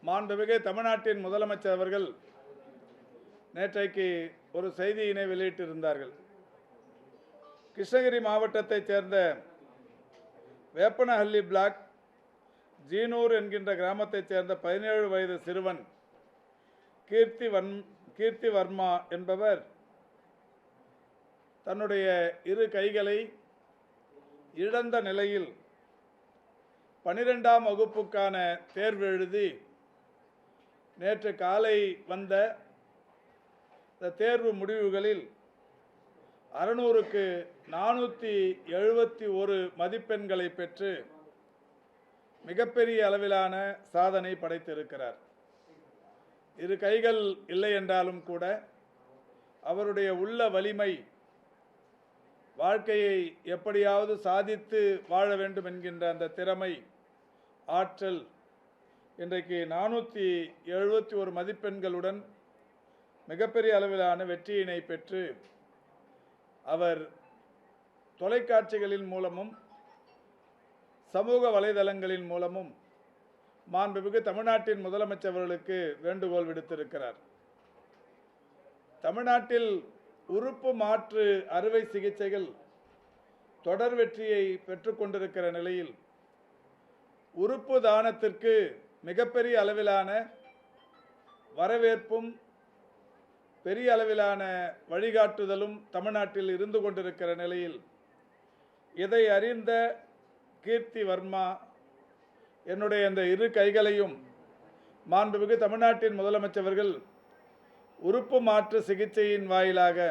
மாண்புமிகு தமிழ்நாட்டின் முதலமைச்சர் அவர்கள் நேற்றைக்கு ஒரு செய்தியினை வெளியிட்டிருந்தார்கள். கிருஷ்ணகிரி மாவட்டத்தைச் சேர்ந்த வேப்பனஹள்ளி பிளாக் ஜீனூர் என்கின்ற கிராமத்தைச் சேர்ந்த 17 வயது சிறுவன் கீர்த்தி வர்மா என்பவர் தன்னுடைய இரு கைகளை இழந்த நிலையில் 12ஆம் வகுப்புக்கான தேர்வு எழுதி நேற்று காலை வந்த இந்த தேர்வு முடிவுகளில் 600க்கு 471 மதிப்பெண்களை பெற்று மிகப்பெரிய அளவிலான சாதனை படைத்திருக்கிறார். இரு கைகள் இல்லை என்றாலும் கூட அவருடைய உள்ள வலிமை, வாழ்க்கையை எப்படியாவது சாதித்து வாழ வேண்டும் என்கின்ற அந்த திறமை, ஆற்றல் இன்றைக்கு 471 மதிப்பெண்களுடன் மிகப்பெரிய அளவிலான வெற்றியினை பெற்று அவர் தொலைக்காட்சிகளின் மூலமும் சமூக வலைதளங்களின் மூலமும் மாண்புமிகு தமிழ்நாட்டின் முதலமைச்சர் அவர்களுக்கு வேண்டுகோள் விடுத்திருக்கிறார். தமிழ்நாட்டில் உறுப்பு மாற்று அறுவை சிகிச்சைகள் தொடர் வெற்றியை பெற்றுக்கொண்டிருக்கிற நிலையில் உறுப்பு தானத்திற்கு மிகப்பெரிய அளவிலான வரவேற்பும் பெரிய அளவிலான வழிகாட்டுதலும் தமிழ்நாட்டில் இருந்து கொண்டிருக்கிற நிலையில் இதை அறிந்த கீர்த்தி வர்மா என்னுடைய இந்த இரு கைகளையும் மாண்புமிகு தமிழ்நாட்டின் முதலமைச்சர் அவர்கள் உறுப்பு மாற்று சிகிச்சையின் வாயிலாக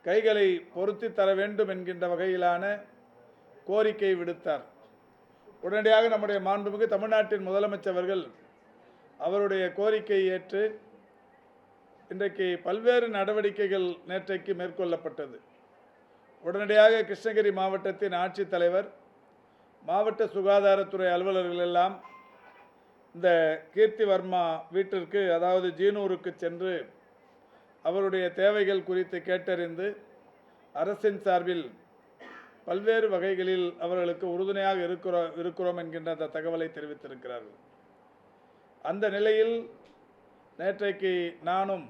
கைகளை பொருத்தி தர வேண்டும் என்கின்ற வகையிலான கோரிக்கை விடுத்தார். உடனடியாக நம்முடைய மாண்புமிகு தமிழ்நாட்டின் முதலமைச்சர் அவர்கள் அவருடைய கோரிக்கையை ஏற்று இன்றைக்கு பல்வேறு நடவடிக்கைகள் நேற்றைக்கு மேற்கொள்ளப்பட்டது. உடனடியாக கிருஷ்ணகிரி மாவட்டத்தின் ஆட்சித்தலைவர், மாவட்ட சுகாதாரத்துறை அலுவலர்கள் எல்லாம் இந்த கீர்த்தி வர்மா வீட்டிற்கு, அதாவது ஜீனூருக்கு சென்று அவருடைய தேவைகள் குறித்து கேட்டறிந்து அரசின் சார்பில் பல்வேறு வகைகளில் அவர்களுக்கு உறுதுணையாக இருக்கிறோம் என்கின்ற அந்த தகவலை தெரிவித்திருக்கிறார்கள். அந்த நிலையில் நேற்றைக்கு நானும்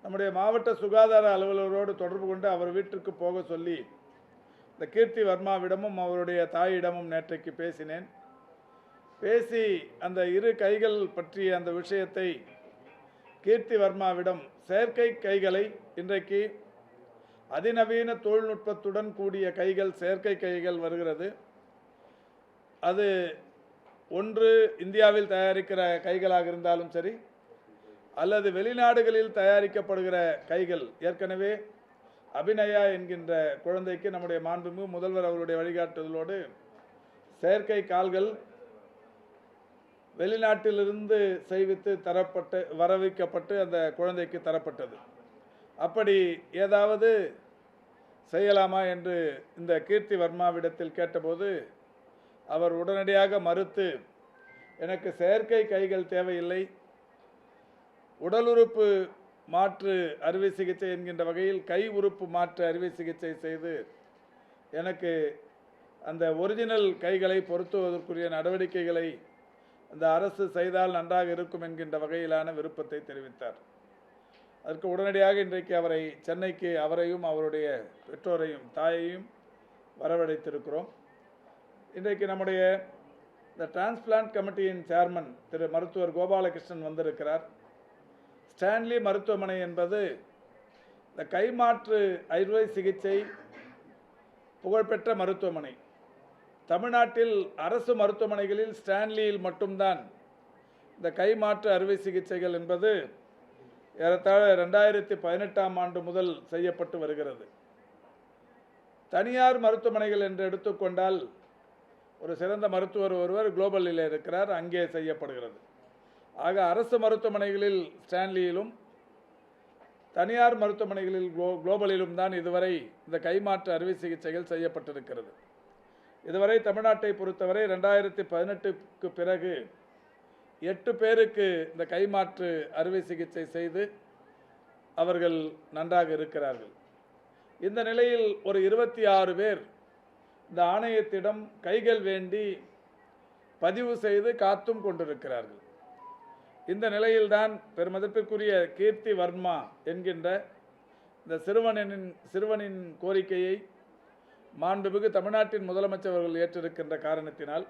நம்முடைய மாவட்ட சுகாதார அலுவலரோடு தொடர்பு கொண்டு அவர் வீட்டிற்கு போக சொல்லி இந்த கீர்த்தி வர்மாவிடமும் அவருடைய தாயிடமும் நேற்றைக்கு பேசினேன். பேசி அந்த இரு கைகள் பற்றிய அந்த விஷயத்தை கீர்த்தி வர்மாவிடம், செயற்கை கைகளை இன்றைக்கு அதிநவீன தொழில்நுட்பத்துடன் கூடிய கைகள், செயற்கை கைகள் வருகிறது. அது ஒன்று இந்தியாவில் தயாரிக்கிற கைகளாக இருந்தாலும் சரி, அல்லது வெளிநாடுகளில் தயாரிக்கப்படுகிற கைகள். ஏற்கனவே அபிநயா என்கின்ற குழந்தைக்கு நம்முடைய மாண்புமிகு முதல்வர் அவருடைய வழிகாட்டுதலோடு செயற்கை கால்கள் வெளிநாட்டிலிருந்து செய்வித்து தரப்பட்டு வரவைக்கப்பட்டு அந்த குழந்தைக்கு தரப்பட்டது. அப்படி ஏதாவது செய்யலாமா என்று இந்த கீர்த்தி வர்மாவிடத்தில் கேட்டபோது அவர் உடனடியாக மறுத்து, எனக்கு செயற்கை கைகள் தேவையில்லை, உடல் உறுப்பு மாற்று அறுவை சிகிச்சை என்கின்ற வகையில் கை உறுப்பு மாற்று அறுவை சிகிச்சை செய்து எனக்கு அந்த ஒரிஜினல் கைகளை பொருத்துவதற்குரிய நடவடிக்கைகளை அந்த அரசு செய்தால் நன்றாக இருக்கும் என்கின்ற வகையிலான விருப்பத்தை தெரிவித்தார். அதற்கு உடனடியாக இன்றைக்கு அவரை சென்னைக்கு, அவரையும் அவருடைய பெற்றோரையும் தாயையும் வரவழைத்திருக்கிறோம். இன்றைக்கு நம்முடைய இந்த டிரான்ஸ்பிளான்ட் கமிட்டியின் சேர்மன் திரு மருத்துவர் கோபாலகிருஷ்ணன் வந்திருக்கிறார். ஸ்டான்லி மருத்துவமனை என்பது இந்த கைமாற்று அறுவை சிகிச்சை புகழ்பெற்ற மருத்துவமனை. தமிழ்நாட்டில் அரசு மருத்துவமனைகளில் ஸ்டான்லியில் மட்டும்தான் இந்த கைமாற்று அறுவை சிகிச்சைகள் என்பது ஏறத்தாழ 2018ஆம் ஆண்டு முதல் செய்யப்பட்டு வருகிறது. தனியார் மருத்துவமனைகள் என்று எடுத்துக்கொண்டால் ஒரு சிறந்த மருத்துவர் ஒருவர் குளோபலில் இருக்கிறார், அங்கே செய்யப்படுகிறது. ஆக அரசு மருத்துவமனைகளில் ஸ்டான்லியிலும் தனியார் மருத்துவமனைகளில் குளோபலிலும் தான் இதுவரை இந்த கைமாற்று அறுவை சிகிச்சைகள் செய்யப்பட்டிருக்கிறது. இதுவரை தமிழ்நாட்டை பொறுத்தவரை 2018க்கு பிறகு 8 பேருக்கு இந்த கைமாற்று அறுவை சிகிச்சை செய்து அவர்கள் நன்றாக இருக்கிறார்கள். இந்த நிலையில் ஒரு 26 பேர் இந்த ஆணையத்திடம் கைகள் வேண்டி பதிவு செய்து காத்தும் கொண்டிருக்கிறார்கள். இந்த நிலையில்தான் பெருமதிப்பிற்குரிய கீர்த்தி வர்மா என்கின்ற இந்த சிறுவனின் கோரிக்கையை மாண்புமிகு தமிழ்நாட்டின் முதலமைச்சர் அவர்கள் ஏற்றிருக்கின்ற காரணத்தினால்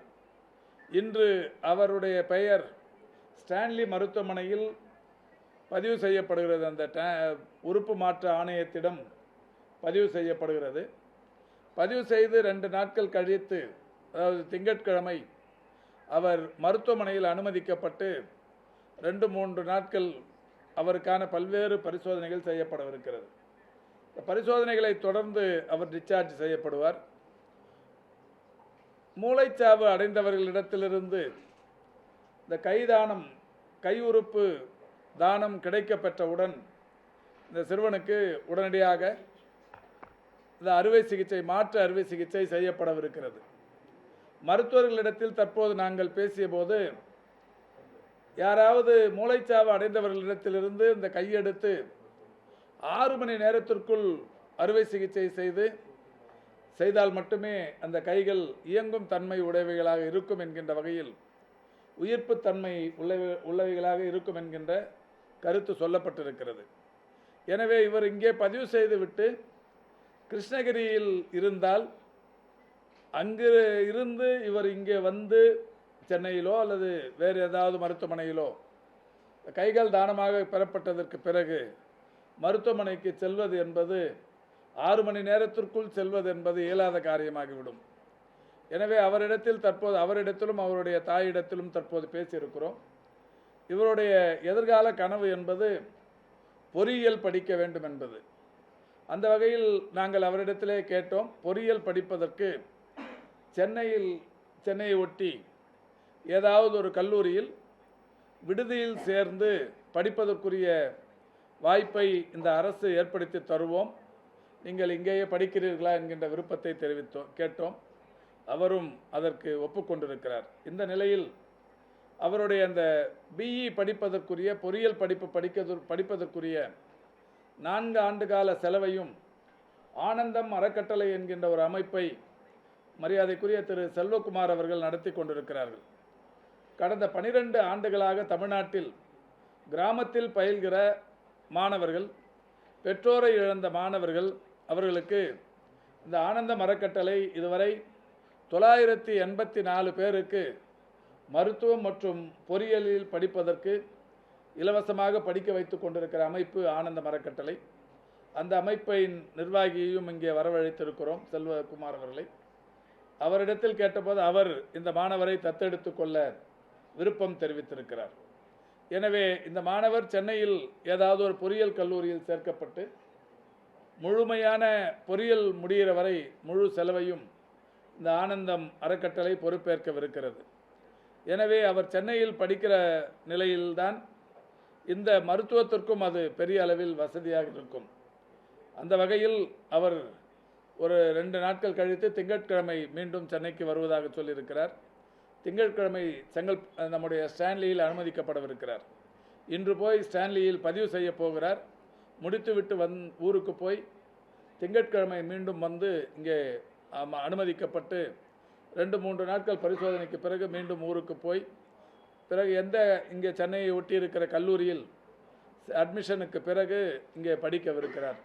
இன்று அவருடைய பெயர் ஸ்டான்லி மருத்துவமனையில் பதிவு செய்யப்படுகிறது. அந்த உறுப்பு மாற்று ஆணையத்திடம் பதிவு செய்யப்படுகிறது. பதிவு செய்து 2 நாட்கள் கழித்து, அதாவது திங்கட்கிழமை அவர் மருத்துவமனையில் அனுமதிக்கப்பட்டு 2-3 நாட்கள் அவருக்கான பல்வேறு பரிசோதனைகள் செய்யப்படவிருக்கிறது. இந்த பரிசோதனைகளை தொடர்ந்து அவர் டிஸ்சார்ஜ் செய்யப்படுவார். மூளைச்சாவு அடைந்தவர்களிடத்திலிருந்து இந்த கை உறுப்பு தானம் கிடைக்கப்பெற்றவுடன் இந்த சிறுவனுக்கு உடனடியாக இந்த மாற்று அறுவை சிகிச்சை செய்யப்படவிருக்கிறது. மருத்துவர்களிடத்தில் தற்போது நாங்கள் பேசிய போது, யாராவது மூளைச்சாவு அடைந்தவர்களிடத்திலிருந்து இந்த கையெடுத்து 6 மணி நேரத்திற்குள் அறுவை சிகிச்சை செய்தால் மட்டுமே அந்த கைகள் இயங்கும் தன்மை உடையவைகளாக இருக்கும் என்கின்ற வகையில், உயிர்ப்பு தன்மை உள்ளவைகளாக இருக்கும் என்கின்ற கருத்து சொல்லப்பட்டிருக்கிறது. எனவே இவர் இங்கே பதிவு செய்துவிட்டு கிருஷ்ணகிரியில் இருந்தால், அங்கு இருந்து இவர் இங்கே வந்து சென்னையிலோ அல்லது வேறு ஏதாவது மருத்துவமனையிலோ கைகள் தானமாக பெறப்பட்டதற்கு பிறகு மருத்துவமனைக்கு செல்வது என்பது 6 மணி நேரத்திற்குள் செல்வது என்பது இயலாத காரியமாகிவிடும். எனவே அவரிடத்திலும் அவருடைய தாயிடத்திலும் தற்போது பேசியிருக்கிறோம். இவருடைய எதிர்கால கனவு என்பது பொறியியல் படிக்க வேண்டும் என்பது. அந்த வகையில் நாங்கள் அவரிடத்திலே கேட்டோம். பொறியியல் படிப்பதற்கு சென்னையை ஒட்டி ஏதாவது ஒரு கல்லூரியில் விடுதியில் சேர்ந்து படிப்பதற்குரிய வாய்ப்பை இந்த அரசு ஏற்படுத்தி தருவோம், நீங்கள் இங்கேயே படிக்கிறீர்களா என்கின்ற விருப்பத்தை கேட்டோம். அவரும் அதற்கு ஒப்புக்கொண்டிருக்கிறார். இந்த நிலையில் அவருடைய அந்த பிஇ படிப்பதற்குரிய பொறியியல் படிப்பதற்குரிய 4 ஆண்டு கால செலவையும் ஆனந்தம் அறக்கட்டளை என்கின்ற ஒரு அமைப்பை மரியாதைக்குரிய திரு செல்வகுமார் அவர்கள் நடத்தி கொண்டிருக்கிறார்கள். கடந்த 12 ஆண்டுகளாக தமிழ்நாட்டில் கிராமத்தில் பயில்கிற மாணவர்கள், பெற்றோரை இழந்த மாணவர்கள், அவர்களுக்கு இந்த ஆனந்தம் அறக்கட்டளை இதுவரை 984 பேருக்கு மருத்துவம் மற்றும் பொறியியலில் படிப்பதற்கு இலவசமாக படிக்க வைத்து கொண்டிருக்கிற அமைப்பு ஆனந்தம் அறக்கட்டளை. அந்த அமைப்பின் நிர்வாகியையும் இங்கே வரவழைத்திருக்கிறோம், செல்வகுமார் அவர்களை. அவரிடத்தில் கேட்டபோது அவர் இந்த மாணவரை தத்தெடுத்து கொள்ள விருப்பம் தெரிவித்திருக்கிறார். எனவே இந்த மாணவர் சென்னையில் ஏதாவது ஒரு பொறியியல் கல்லூரியில் சேர்க்கப்பட்டு முழுமையான பொறியியல் முடிகிற வரை முழு செலவையும் இந்த ஆனந்தம் அறக்கட்டளை பொறுப்பேற்கவிருக்கிறது. எனவே அவர் சென்னையில் படிக்கிற நிலையில்தான் இந்த மருத்துவத்திற்கும் அது பெரிய அளவில் வசதியாக இருக்கும். அந்த வகையில் அவர் ஒரு 2 நாட்கள் கழித்து திங்கட்கிழமை மீண்டும் சென்னைக்கு வருவதாக சொல்லியிருக்கிறார். திங்கட்கிழமை நம்முடைய ஸ்டான்லியில் அனுமதிக்கப்படவிருக்கிறார். இன்று போய் ஸ்டான்லியில் பதிவு செய்ய போகிறார். முடித்துவிட்டு ஊருக்கு போய் திங்கட்கிழமை மீண்டும் வந்து இங்கே அனுமதிக்கப்பட்டு 2-3 நாட்கள் பரிசோதனைக்கு பிறகு மீண்டும் ஊருக்கு போய் பிறகு இங்கே சென்னையை ஒட்டி இருக்கிற கல்லூரியில் அட்மிஷனுக்கு பிறகு இங்கே படிக்கவிருக்கிறார்.